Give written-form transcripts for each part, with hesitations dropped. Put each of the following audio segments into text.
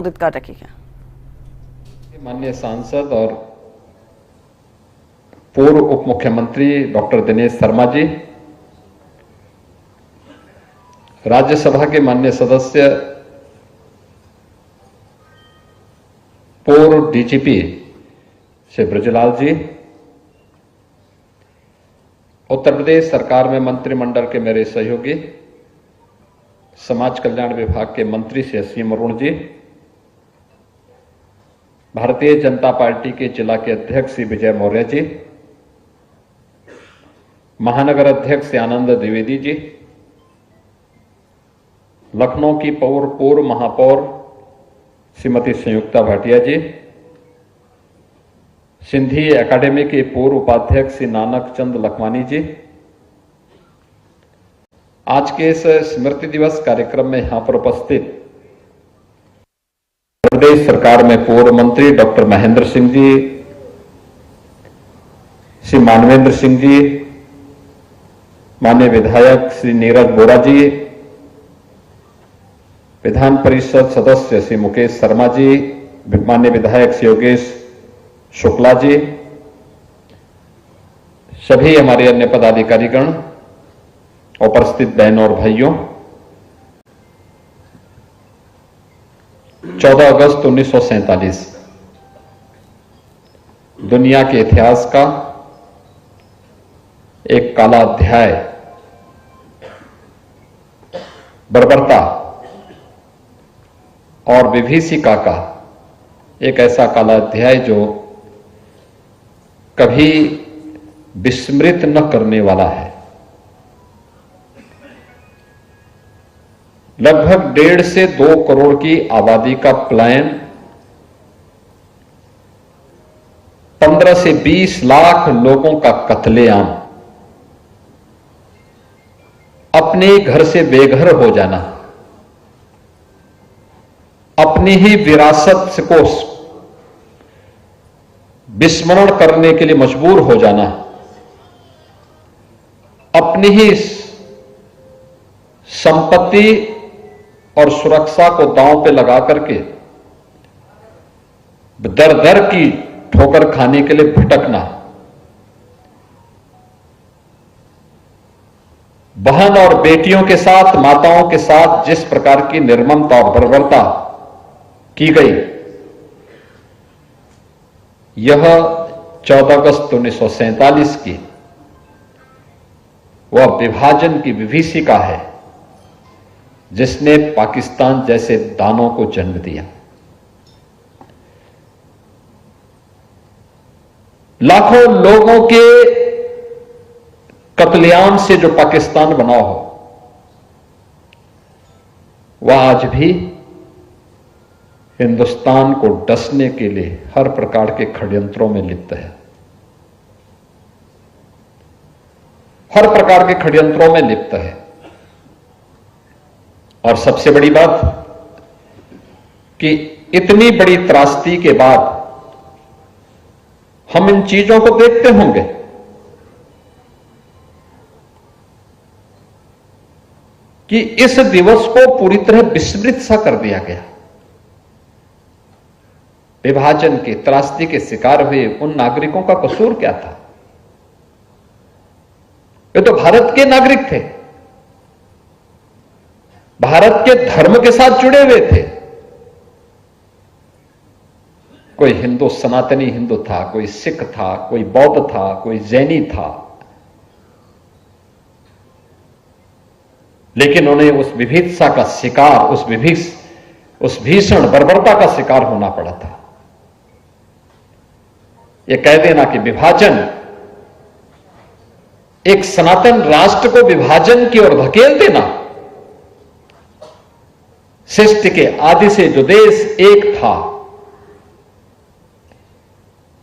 कर रखी है। माननीय सांसद और पूर्व उप मुख्यमंत्री डॉक्टर दिनेश शर्मा जी, राज्यसभा के माननीय सदस्य पूर्व डीजीपी श्री ब्रजलाल जी, उत्तर प्रदेश सरकार में मंत्रिमंडल के मेरे सहयोगी समाज कल्याण विभाग के मंत्री श्री असीम अरुण जी, भारतीय जनता पार्टी के जिला के अध्यक्ष श्री विजय मौर्य जी, महानगर अध्यक्ष श्री आनंद द्विवेदी जी, लखनऊ की पूर्व महापौर श्रीमती संयुक्ता भाटिया जी, सिंधी एकेडमी के पूर्व उपाध्यक्ष श्री नानक चंद लखवानी जी, आज के इस स्मृति दिवस कार्यक्रम में यहां पर उपस्थित प्रदेश सरकार में पूर्व मंत्री डॉक्टर महेंद्र सिंह जी, श्री मानवेंद्र सिंह जी, माननीय विधायक श्री नीरज बोरा जी, विधान परिषद सदस्य श्री मुकेश शर्मा जी, माननीय विधायक श्री योगेश शुक्ला जी, सभी हमारे अन्य पदाधिकारीगण, उपस्थित बहनों और भाइयों, 14 अगस्त 1947 दुनिया के इतिहास का एक काला अध्याय, बर्बरता और विभीषिका का एक ऐसा काला अध्याय जो कभी विस्मृत न करने वाला है। लगभग 1.5 से 2 करोड़ की आबादी का प्लान 15 से 20 लाख लोगों का कत्लेआम, अपने घर से बेघर हो जाना, अपनी ही विरासत को विस्मरण करने के लिए मजबूर हो जाना, अपनी ही संपत्ति और सुरक्षा को दांव पे लगा करके दर दर की ठोकर खाने के लिए भटकना, बहन और बेटियों के साथ, माताओं के साथ जिस प्रकार की निर्ममता और बर्बरता की गई, यह 14 अगस्त 1947 की वह विभाजन की विभीषिका है जिसने पाकिस्तान जैसे दानों को जन्म दिया। लाखों लोगों के कत्लेआम से जो पाकिस्तान बना हो, वह आज भी हिंदुस्तान को डसने के लिए हर प्रकार के षड्यंत्रों में लिप्त है, हर प्रकार के षड्यंत्रों में लिप्त है। और सबसे बड़ी बात कि इतनी बड़ी त्रासदी के बाद हम इन चीजों को देखते होंगे, कि इस दिवस को पूरी तरह विस्मृत सा कर दिया गया। विभाजन के त्रासदी के शिकार हुए उन नागरिकों का कसूर क्या था? वे तो भारत के नागरिक थे, भारत के धर्म के साथ जुड़े हुए थे। कोई हिंदू, सनातनी हिंदू था, कोई सिख था, कोई बौद्ध था, कोई जैनी था, लेकिन उन्हें उस विभीषिका का शिकार, उस भीषण बर्बरता का शिकार होना पड़ा था। यह कह देना कि विभाजन, एक सनातन राष्ट्र को विभाजन की ओर धकेल देना, सृष्टि के आदि से जो देश एक था,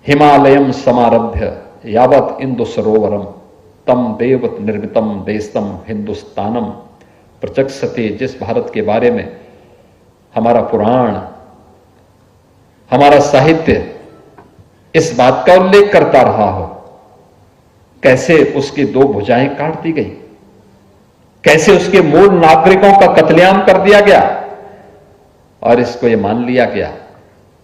हिमालयम समारभ्य यावत इंदु सरोवरम तम देवत निर्मितम देशम हिंदुस्तानम प्रचक्षते, जिस भारत के बारे में हमारा पुराण, हमारा साहित्य इस बात का उल्लेख करता रहा हो, कैसे उसकी 2 भुजाएं काट दी गई, कैसे उसके मूल नागरिकों का कत्लेआम कर दिया गया और इसको यह मान लिया गया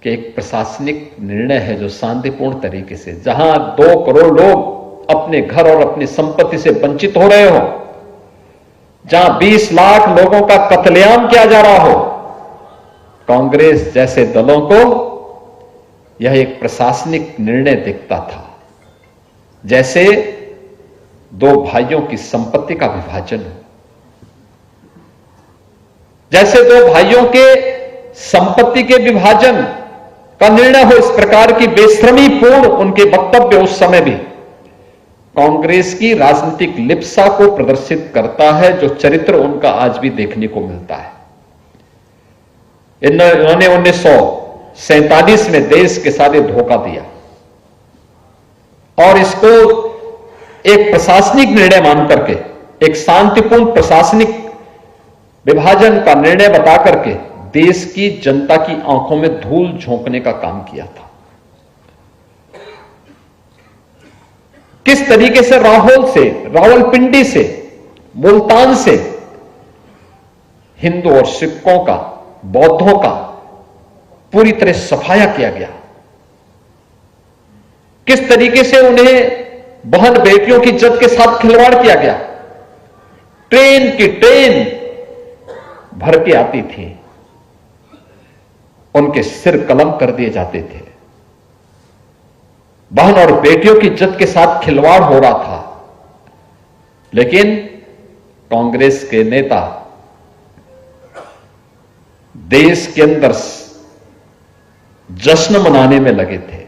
कि एक प्रशासनिक निर्णय है जो शांतिपूर्ण तरीके से, जहां 2 करोड़ लोग अपने घर और अपनी संपत्ति से वंचित हो रहे हो, जहां 20 लाख लोगों का कत्लेआम किया जा रहा हो, कांग्रेस जैसे दलों को यह एक प्रशासनिक निर्णय दिखता था, जैसे 2 भाइयों की संपत्ति का विभाजन हो, जैसे 2 भाइयों के संपत्ति के विभाजन का निर्णय हो। इस प्रकार की बेशर्मीपूर्ण उनके वक्तव्य उस समय भी कांग्रेस की राजनीतिक लिप्सा को प्रदर्शित करता है, जो चरित्र उनका आज भी देखने को मिलता है। इन्होंने 1947 में देश के साथ धोखा दिया और इसको एक प्रशासनिक निर्णय मान करके, एक शांतिपूर्ण प्रशासनिक विभाजन का निर्णय बता करके देश की जनता की आंखों में धूल झोंकने का काम किया था। किस तरीके से रावलपिंडी से, मुल्तान से हिंदू और सिखों का, बौद्धों का पूरी तरह सफाया किया गया, किस तरीके से उन्हें बहन बेटियों की इज्जत के साथ खिलवाड़ किया गया। ट्रेन की ट्रेन भर के आती थी, उनके सिर कलम कर दिए जाते थे, बहन और बेटियों की इज्जत के साथ खिलवाड़ हो रहा था। लेकिन कांग्रेस के नेता देश के अंदर जश्न मनाने में लगे थे,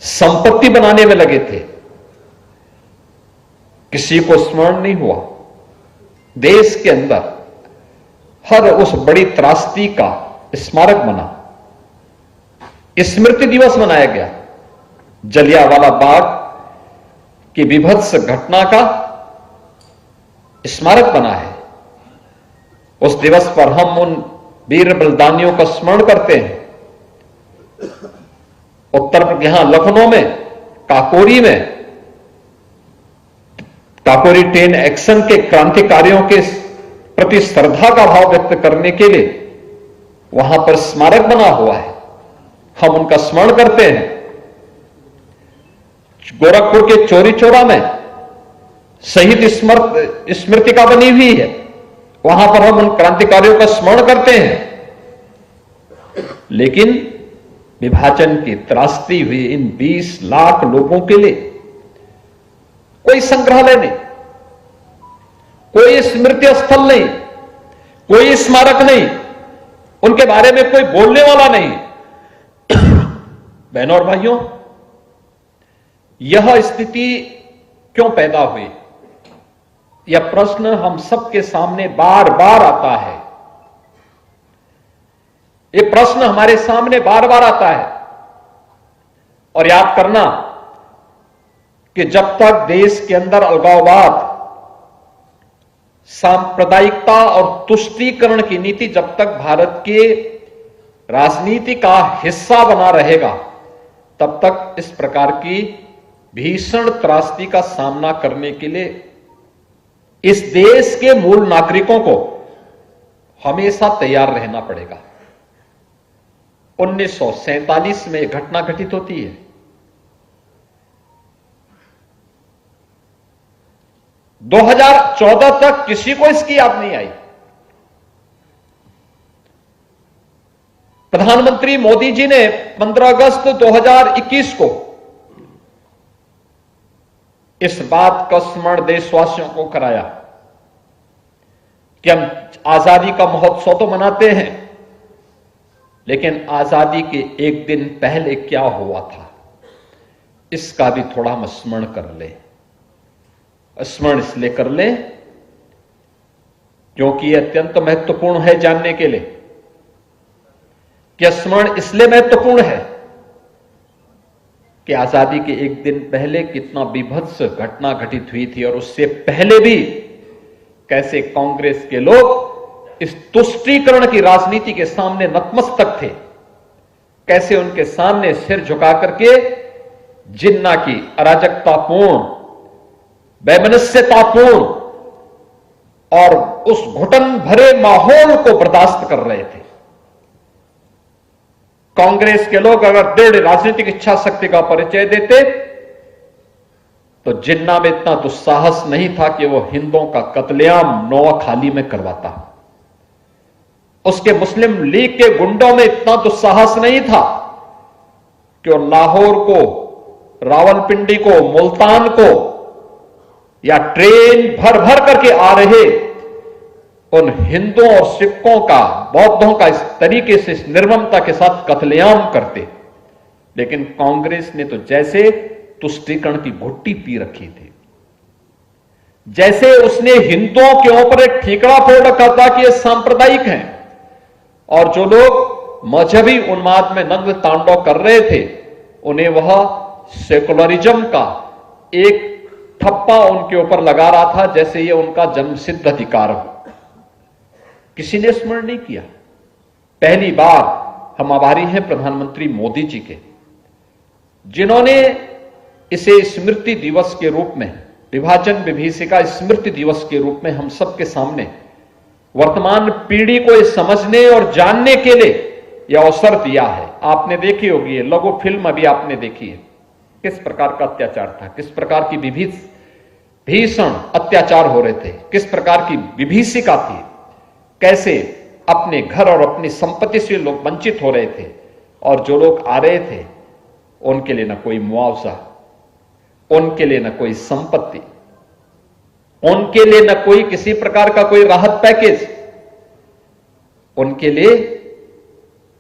संपत्ति बनाने में लगे थे। किसी को स्मरण नहीं हुआ देश के अंदर हर उस बड़ी त्रासदी का स्मारक बना, स्मृति दिवस मनाया गया। जलियांवाला बाग की विभत्स घटना का स्मारक बना है। उस दिवस पर हम उन वीर बलिदानियों का स्मरण करते हैं। यहां लखनऊ में काकोरी ट्रेन एक्शन के क्रांतिकारियों के प्रति श्रद्धा का भाव व्यक्त करने के लिए वहां पर स्मारक बना हुआ है, हम उनका स्मरण करते हैं। गोरखपुर के चौरी चौरा में शहीद स्मृतिका बनी हुई है, वहां पर हम उन क्रांतिकारियों का स्मरण करते हैं। लेकिन विभाजन की त्रासदी हुई इन 20 लाख लोगों के लिए कोई संग्रहालय नहीं, कोई स्मृति स्थल नहीं, कोई स्मारक नहीं, उनके बारे में कोई बोलने वाला नहीं। बहनों और भाइयों, यह स्थिति क्यों पैदा हुई, यह प्रश्न हम सबके सामने बार बार आता है। यह प्रश्न हमारे सामने बार बार आता है। और याद करना कि जब तक देश के अंदर अलगाववाद, सांप्रदायिकता और तुष्टीकरण की नीति जब तक भारत के राजनीति का हिस्सा बना रहेगा, तब तक इस प्रकार की भीषण त्रासदी का सामना करने के लिए इस देश के मूल नागरिकों को हमेशा तैयार रहना पड़ेगा। 1947 में यह घटना घटित होती है। 2014 तक किसी को इसकी याद नहीं आई। प्रधानमंत्री मोदी जी ने 15 अगस्त 2021 को इस बात का स्मरण देशवासियों को कराया कि हम आजादी का महोत्सव तो मनाते हैं, लेकिन आजादी के एक दिन पहले क्या हुआ था, इसका भी थोड़ा हम स्मरण कर लें। स्मरण इसलिए कर लें क्योंकि यह अत्यंत महत्वपूर्ण है जानने के लिए। क्या स्मरण इसलिए महत्वपूर्ण है कि आजादी के एक दिन पहले कितना बीभत्स घटना घटित हुई थी, और उससे पहले भी कैसे कांग्रेस के लोग इस तुष्टीकरण की राजनीति के सामने नतमस्तक थे, कैसे उनके सामने सिर झुका करके जिन्ना की अराजकतापूर्ण, वैमनस्यतापूर्ण और उस घुटन भरे माहौल को बर्दाश्त कर रहे थे। कांग्रेस के लोग अगर दृढ़ राजनीतिक इच्छा शक्ति का परिचय देते तो जिन्ना में इतना दुस्साहस नहीं था कि वो हिंदुओं का कत्लेआम नोआखाली में करवाता। उसके मुस्लिम लीग के गुंडों में इतना दुस्साहस नहीं था कि वो लाहौर को, रावलपिंडी को, मुल्तान को या ट्रेन भर भर करके आ रहे उन हिंदुओं और सिखों का, बौद्धों का इस तरीके से, इस निर्ममता के साथ कत्लेआम करते। लेकिन कांग्रेस ने तो जैसे तुष्टीकरण की घुट्टी पी रखी थी, जैसे उसने हिंदुओं के ऊपर एक ठीकरा फोड़ रखा था कि ये सांप्रदायिक हैं, और जो लोग मजहबी उन्माद में नग्न तांडव कर रहे थे उन्हें वह सेकुलरिज्म का एक ठप्पा उनके ऊपर लगा रहा था, जैसे ये उनका जन्मसिद्ध अधिकार हो। किसी ने स्मरण नहीं किया। पहली बार हम आभारी हैं प्रधानमंत्री मोदी जी के, जिन्होंने इसे स्मृति दिवस के रूप में, विभाजन विभीषिका स्मृति दिवस के रूप में हम सबके सामने वर्तमान पीढ़ी को इस समझने और जानने के लिए यह अवसर दिया है। आपने देखी होगी, लघु फिल्म अभी आपने देखी है, किस प्रकार का अत्याचार था, किस प्रकार की भीषण अत्याचार हो रहे थे, किस प्रकार की विभीषिका थी, कैसे अपने घर और अपनी संपत्ति से लोग वंचित हो रहे थे, और जो लोग आ रहे थे उनके लिए न कोई मुआवजा, उनके लिए न कोई संपत्ति, उनके लिए न कोई किसी प्रकार का कोई राहत पैकेज, उनके लिए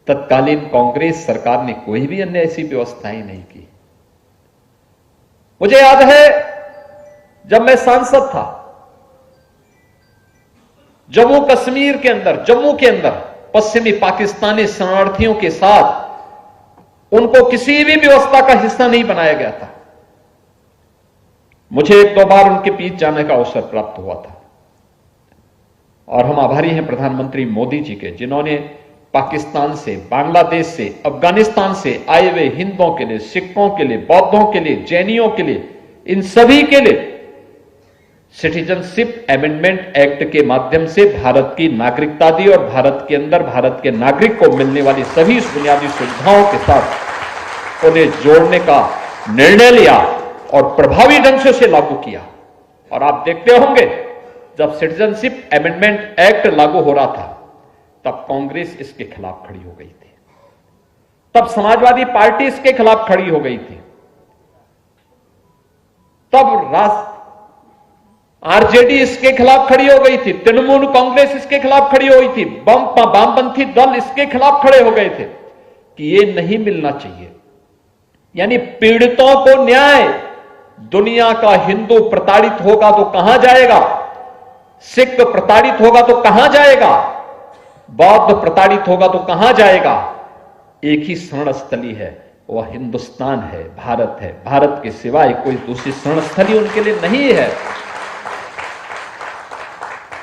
तत्कालीन कांग्रेस सरकार ने कोई भी अन्य ऐसी व्यवस्थाएं नहीं की। मुझे याद है जब मैं सांसद था, जम्मू कश्मीर के अंदर, जम्मू के अंदर पश्चिमी पाकिस्तानी शरणार्थियों के साथ उनको किसी भी व्यवस्था का हिस्सा नहीं बनाया गया था। मुझे एक दो बार उनके बीच जाने का अवसर प्राप्त हुआ था, और हम आभारी हैं प्रधानमंत्री मोदी जी के, जिन्होंने पाकिस्तान से, बांग्लादेश से, अफगानिस्तान से आए हुए हिंदुओं के लिए, सिखों के लिए, बौद्धों के लिए, जैनियों के लिए, इन सभी के लिए सिटीजनशिप अमेंडमेंट एक्ट के माध्यम से भारत की नागरिकता दी, और भारत के अंदर भारत के नागरिक को मिलने वाली सभी बुनियादी सुविधाओं के साथ उन्हें जोड़ने का निर्णय लिया और प्रभावी ढंग से उसे लागू किया। और आप देखते होंगे जब सिटीजनशिप अमेंडमेंट एक्ट लागू हो रहा था तब कांग्रेस इसके खिलाफ खड़ी हो गई थी, तब समाजवादी पार्टी इसके खिलाफ खड़ी हो गई थी, तब आरजेडी इसके खिलाफ खड़ी हो गई थी, तृणमूल कांग्रेस इसके खिलाफ खड़ी हो गई थी, वामपंथी दल इसके खिलाफ खड़े हो गए थे कि ये नहीं मिलना चाहिए। यानी पीड़ितों को न्याय, दुनिया का हिंदू प्रताड़ित होगा तो कहां जाएगा, सिख प्रताड़ित होगा तो कहां जाएगा, बौद्ध प्रताड़ित होगा तो कहां जाएगा। एक ही शरण स्थली है, वह हिंदुस्तान है, भारत है। भारत के सिवाय कोई दूसरी शरण स्थली उनके लिए नहीं है।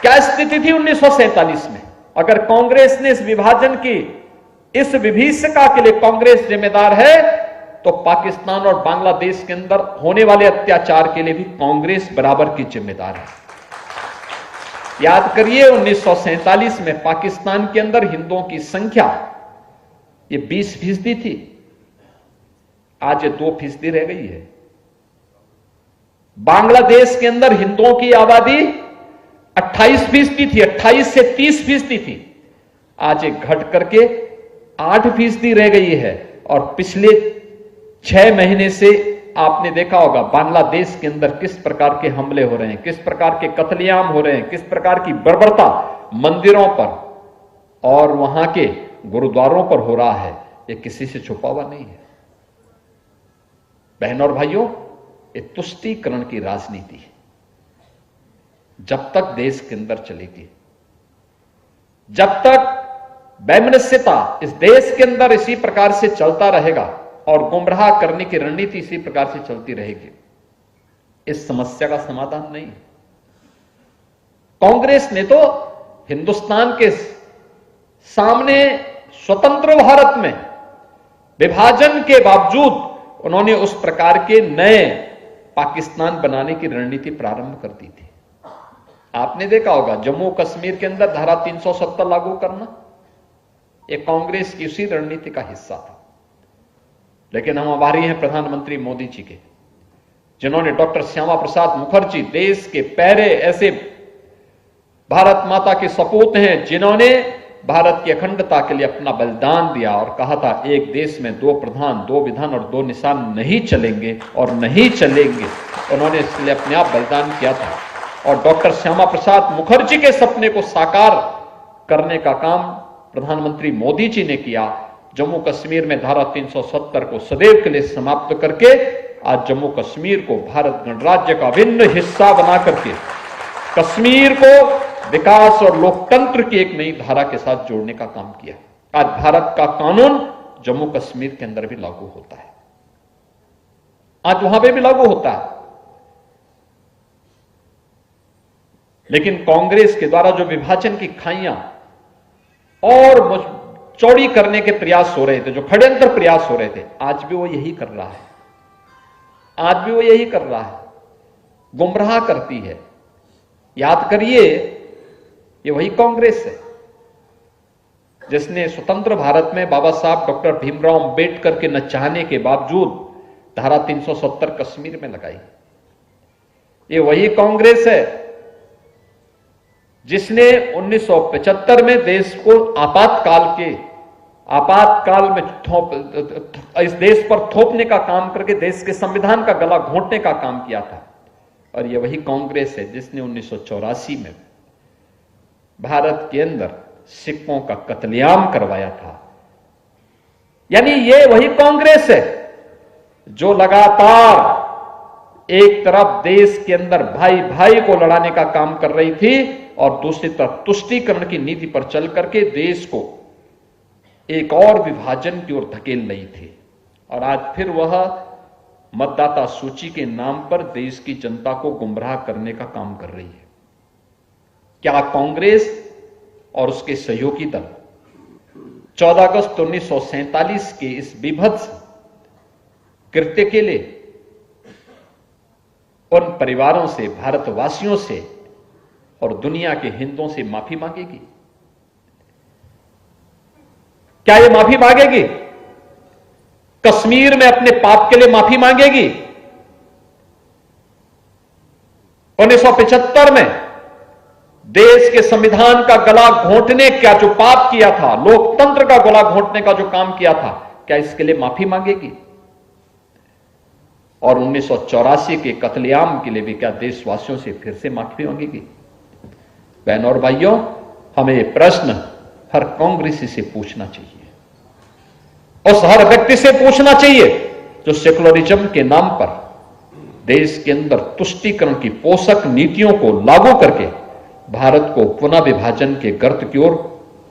क्या स्थिति थी 1947 में? अगर कांग्रेस ने इस विभाजन की, इस विभीषिका के लिए कांग्रेस जिम्मेदार है, तो पाकिस्तान और बांग्लादेश के अंदर होने वाले अत्याचार के लिए भी कांग्रेस बराबर की जिम्मेदार है। याद करिए 1947 में पाकिस्तान के अंदर हिंदुओं की संख्या ये 20% थी, आज ये 2% रह गई है। बांग्लादेश के अंदर हिंदुओं की आबादी 28% थी, 28 से 30% थी, आज ये घट करके 8% रह गई है। और पिछले 6 महीने से आपने देखा होगा बांग्लादेश के अंदर किस प्रकार के हमले हो रहे हैं, किस प्रकार के कत्लेआम हो रहे हैं, किस प्रकार की बर्बरता मंदिरों पर और वहां के गुरुद्वारों पर हो रहा है, ये किसी से छुपा हुआ नहीं है। बहनों और भाइयों, ये तुष्टीकरण की राजनीति है, जब तक देश के अंदर चलेगी, जब तक वैमनस्यता इस देश के अंदर इसी प्रकार से चलता रहेगा और गुमराह करने की रणनीति इसी प्रकार से चलती रहेगी, इस समस्या का समाधान नहीं है। कांग्रेस ने तो हिंदुस्तान के सामने स्वतंत्र भारत में विभाजन के बावजूद उन्होंने उस प्रकार के नए पाकिस्तान बनाने की रणनीति प्रारंभ कर दी थी। आपने देखा होगा जम्मू कश्मीर के अंदर धारा 370 लागू करना, ये कांग्रेस की उसी रणनीति का हिस्सा था। लेकिन हम आभारी हैं प्रधानमंत्री मोदी जी के, जिन्होंने डॉक्टर श्यामा प्रसाद मुखर्जी, देश के पहले ऐसे भारत माता के सपूत हैं जिन्होंने भारत की अखंडता के लिए अपना बलिदान दिया और कहा था एक देश में 2 प्रधान, 2 विधान और 2 निशान नहीं चलेंगे और नहीं चलेंगे। उन्होंने इसलिए अपने आप बलिदान किया था और डॉक्टर श्यामा प्रसाद मुखर्जी के सपने को साकार करने का काम प्रधानमंत्री मोदी जी ने किया। जम्मू कश्मीर में धारा 370 को सदैव के लिए समाप्त करके आज जम्मू कश्मीर को भारत गणराज्य का अभिन्न हिस्सा बना करके कश्मीर को विकास और लोकतंत्र की एक नई धारा के साथ जोड़ने का काम किया। आज भारत का कानून जम्मू कश्मीर के अंदर भी लागू होता है, आज वहां पे भी लागू होता है। लेकिन कांग्रेस के द्वारा जो विभाजन की खाइयां और चौड़ी करने के प्रयास हो रहे थे, जो षड्यंत्र प्रयास हो रहे थे, आज भी वो यही कर रहा है, आज भी वो यही कर रहा है, गुमराह करती है। याद करिए, ये वही कांग्रेस है जिसने स्वतंत्र भारत में बाबा साहब डॉक्टर भीमराव अंबेडकर के न चाहने के बावजूद धारा 370 कश्मीर में लगाई। ये वही कांग्रेस है जिसने 1975 में देश को आपातकाल में इस देश पर थोपने का काम करके देश के संविधान का गला घोंटने का काम किया था। और यह वही कांग्रेस है जिसने 1984 में भारत के अंदर सिखों का कत्लेआम करवाया था। यानी ये वही कांग्रेस है जो लगातार एक तरफ देश के अंदर भाई भाई को लड़ाने का काम कर रही थी और दूसरी तरफ तुष्टीकरण की नीति पर चल करके देश को एक और विभाजन की ओर धकेल रही थी। और आज फिर वह मतदाता सूची के नाम पर देश की जनता को गुमराह करने का काम कर रही है। क्या कांग्रेस और उसके सहयोगी दल 14 अगस्त 1947 के इस विभत्स कृत्य के लिए उन परिवारों से, भारतवासियों से और दुनिया के हिंदुओं से माफी मांगेगी? क्या ये माफी मांगेगी? कश्मीर में अपने पाप के लिए माफी मांगेगी? 1975 में देश के संविधान का गला घोंटने का जो पाप किया था, लोकतंत्र का गला घोंटने का जो काम किया था, क्या इसके लिए माफी मांगेगी? और 1984 के कत्लेआम के लिए भी क्या देशवासियों से फिर से माफी मांगेगी? बहनों और भाइयों, हमें यह प्रश्न हर कांग्रेसी से पूछना चाहिए, उस हर व्यक्ति से पूछना चाहिए जो सेकुलरिज्म के नाम पर देश के अंदर तुष्टीकरण की पोषक नीतियों को लागू करके भारत को पुनः विभाजन के गर्त की ओर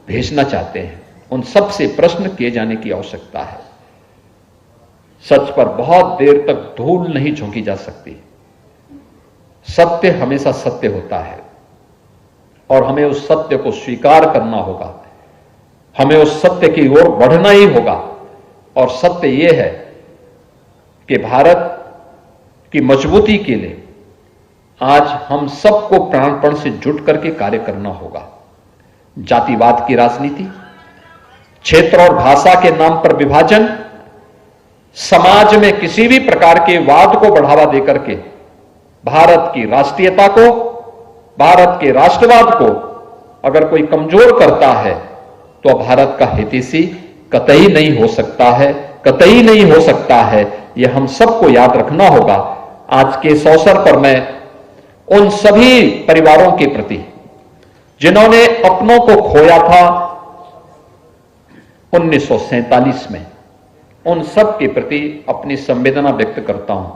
भेजना चाहते हैं। उन सब से प्रश्न किए जाने की आवश्यकता है। सच पर बहुत देर तक धूल नहीं झोंकी जा सकती। सत्य हमेशा सत्य होता है और हमें उस सत्य को स्वीकार करना होगा, हमें उस सत्य की ओर बढ़ना ही होगा। और सत्य यह है कि भारत की मजबूती के लिए आज हम सबको प्राणपण से जुट करके कार्य करना होगा। जातिवाद की राजनीति, क्षेत्र और भाषा के नाम पर विभाजन, समाज में किसी भी प्रकार के वाद को बढ़ावा देकर के भारत की राष्ट्रीयता को, भारत के राष्ट्रवाद को अगर कोई कमजोर करता है तो भारत का हितैषी कतई नहीं हो सकता है, कतई नहीं हो सकता है। यह हम सबको याद रखना होगा। आज के इस अवसर पर मैं उन सभी परिवारों के प्रति जिन्होंने अपनों को खोया था 1947 में, उन सब के प्रति अपनी संवेदना व्यक्त करता हूं।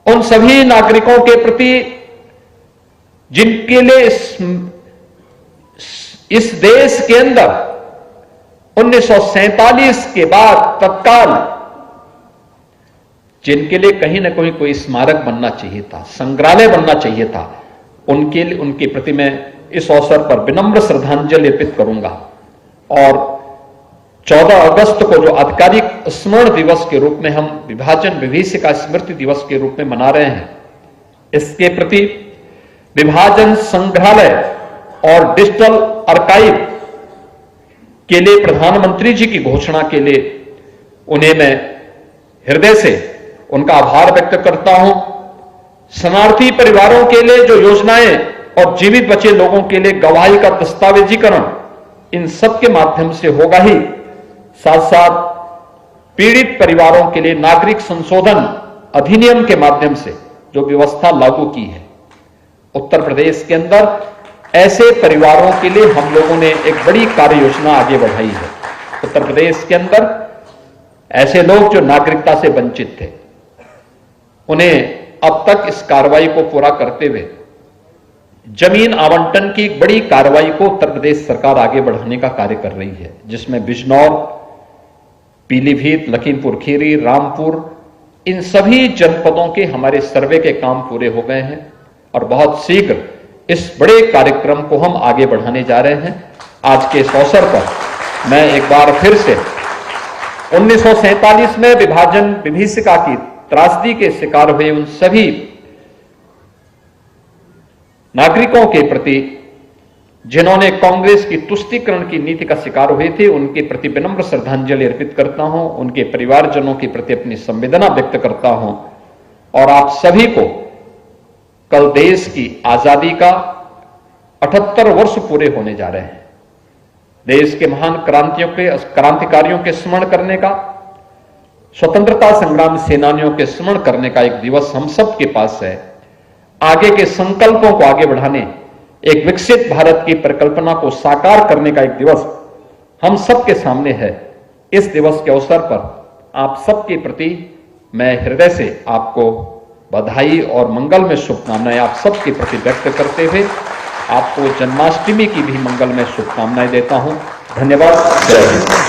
उन सभी नागरिकों के प्रति जिनके लिए इस देश के अंदर 1947 के बाद तत्काल जिनके लिए कहीं ना कहीं कोई स्मारक बनना चाहिए था, संग्रहालय बनना चाहिए था, उनके प्रति मैं इस अवसर पर विनम्र श्रद्धांजलि अर्पित करूंगा। और 14 अगस्त को जो आधिकारिक स्मरण दिवस के रूप में हम विभाजन विभीषिका स्मृति दिवस के रूप में मना रहे हैं, इसके प्रति विभाजन संग्रहालय और डिजिटल आर्काइव के लिए, प्रधानमंत्री जी की घोषणा के लिए उन्हें मैं हृदय से उनका आभार व्यक्त करता हूं। शरणार्थी परिवारों के लिए जो योजनाएं और जीवित बचे लोगों के लिए गवाही का दस्तावेजीकरण, इन सब के माध्यम से होगा ही। साथ साथ पीड़ित परिवारों के लिए नागरिक संशोधन अधिनियम के माध्यम से जो व्यवस्था लागू की है उत्तर प्रदेश के अंदर, ऐसे परिवारों के लिए हम लोगों ने एक बड़ी कार्य योजना आगे बढ़ाई है। उत्तर प्रदेश के अंदर ऐसे लोग जो नागरिकता से वंचित थे, उन्हें अब तक इस कार्रवाई को पूरा करते हुए जमीन आवंटन की एक बड़ी कार्रवाई को उत्तर प्रदेश सरकार आगे बढ़ाने का कार्य कर रही है, जिसमें बिजनौर, पीलीभीत, लखीमपुर खीरी, रामपुर, इन सभी जनपदों के हमारे सर्वे के काम पूरे हो गए हैं और बहुत शीघ्र इस बड़े कार्यक्रम को हम आगे बढ़ाने जा रहे हैं। आज के इस अवसर पर मैं एक बार फिर से 1947 में विभाजन विभीषिका की त्रासदी के शिकार हुए उन सभी नागरिकों के प्रति जिन्होंने कांग्रेस की तुष्टीकरण की नीति का शिकार हुए थे, उनके प्रति विनम्र श्रद्धांजलि अर्पित करता हूं, उनके परिवारजनों के प्रति अपनी संवेदना व्यक्त करता हूं और आप सभी को कल देश की आजादी का 78 वर्ष पूरे होने जा रहे हैं। देश के महान क्रांतिकारियों के स्मरण करने का, स्वतंत्रता संग्राम सेनानियों के स्मरण करने का एक दिवस हम सब के पास है। आगे के संकल्पों को आगे बढ़ाने, एक विकसित भारत की परिकल्पना को साकार करने का एक दिवस हम सब के सामने है। इस दिवस के अवसर पर आप सबके प्रति मैं हृदय से आपको बधाई और मंगल में शुभकामनाएं आप सबके प्रति व्यक्त करते हुए आपको जन्माष्टमी की भी मंगल में शुभकामनाएं देता हूं। धन्यवाद। जय हिंद।